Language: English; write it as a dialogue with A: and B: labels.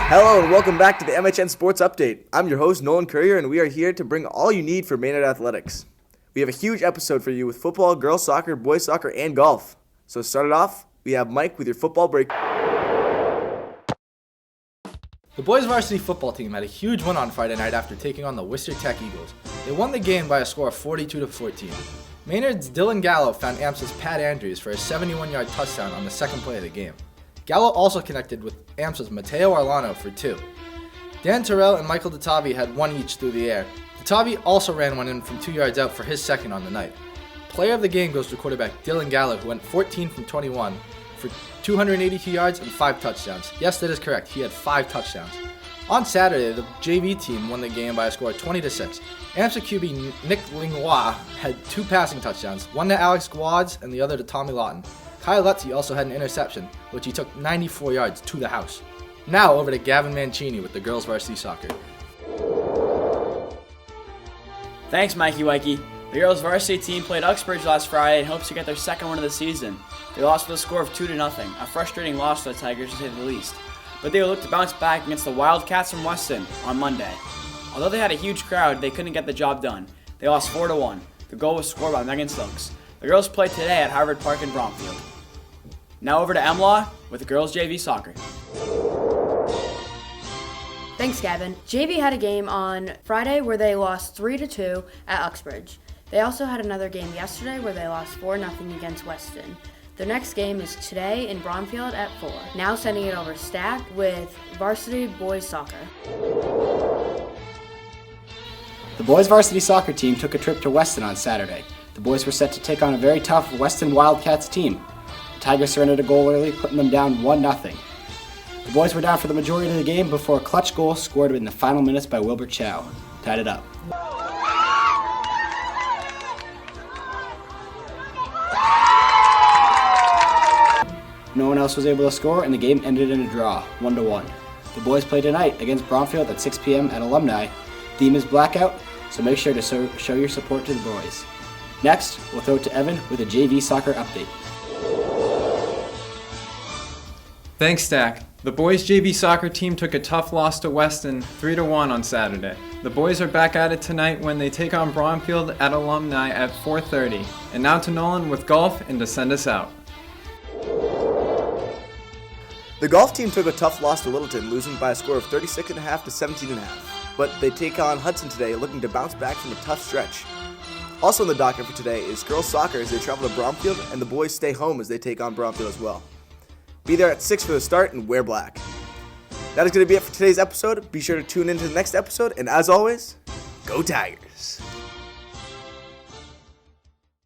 A: Hello and welcome back to the MHN Sports Update. I'm your host, Nolan Courier, and we are here to bring all you need for Maynard Athletics. We have a huge episode for you with football, girls soccer, boys soccer, and golf. So to start it off, we have Mike with your football break.
B: The boys varsity football team had a huge win on Friday night after taking on the Worcester Tech Eagles. They won the game by a score of 42-14. Maynard's Dylan Gallo found AMSA's Pat Andrews for a 71-yard touchdown on the second play of the game. Gallo also connected with AMSA's Mateo Arlano for 2. Dan Terrell and Michael Datavi had 1 each through the air. Datavi also ran one in from 2 yards out for his second on the night. Player of the game goes to quarterback Dylan Gallo, who went 14 from 21 for 282 yards and 5 touchdowns. Yes, that is correct. He had 5 touchdowns. On Saturday, the JV team won the game by a score of 20-6. AMSA QB Nick Lingua had 2 passing touchdowns, one to Alex Guads and the other to Tommy Lawton. Kyle Lutzy also had an interception, which he took 94 yards to the house. Now over to Gavin Mancini with the girls varsity soccer.
C: Thanks, Mikey Wikey. The girls varsity team played Uxbridge last Friday and hopes to get their second win of the season. They lost with a score of 2-0, a frustrating loss for the Tigers to say the least. But they will look to bounce back against the Wildcats from Weston on Monday. Although they had a huge crowd, they couldn't get the job done. They lost 4-1. The goal was scored by Megan Stokes. The girls played today at Harvard Park in Bromfield. Now over to MLaw with the girls JV soccer.
D: Thanks, Gavin. JV had a game on Friday where they lost 3-2 at Uxbridge. They also had another game yesterday where they lost 4-0 against Weston. Their next game is today in Bromfield at 4. Now sending it over to Stack with Varsity Boys Soccer.
E: The boys varsity soccer team took a trip to Weston on Saturday. The boys were set to take on a very tough Weston Wildcats team. The Tigers surrendered a goal early, putting them down 1-0. The boys were down for the majority of the game before a clutch goal scored in the final minutes by Wilbur Chow tied it up. No one else was able to score, and the game ended in a draw, 1-1. The boys play tonight against Bromfield at 6 p.m. at Alumni. Theme is Blackout, so make sure to show your support to the boys. Next, we'll throw it to Evan with a JV soccer update.
F: Thanks, Stack. The boys JV soccer team took a tough loss to Weston, 3-1 on Saturday. The boys are back at it tonight when they take on Bromfield at Alumni at 4:30. And now to Nolan with golf and to send us out.
A: The golf team took a tough loss to Littleton, losing by a score of 36.5 to 17.5. But they take on Hudson today, looking to bounce back from a tough stretch. Also on the docket for today is girls soccer as they travel to Bromfield, and the boys stay home as they take on Bromfield as well. Be there at 6 for the start and wear black. That is going to be it for today's episode. Be sure to tune in to the next episode, and as always, go Tigers!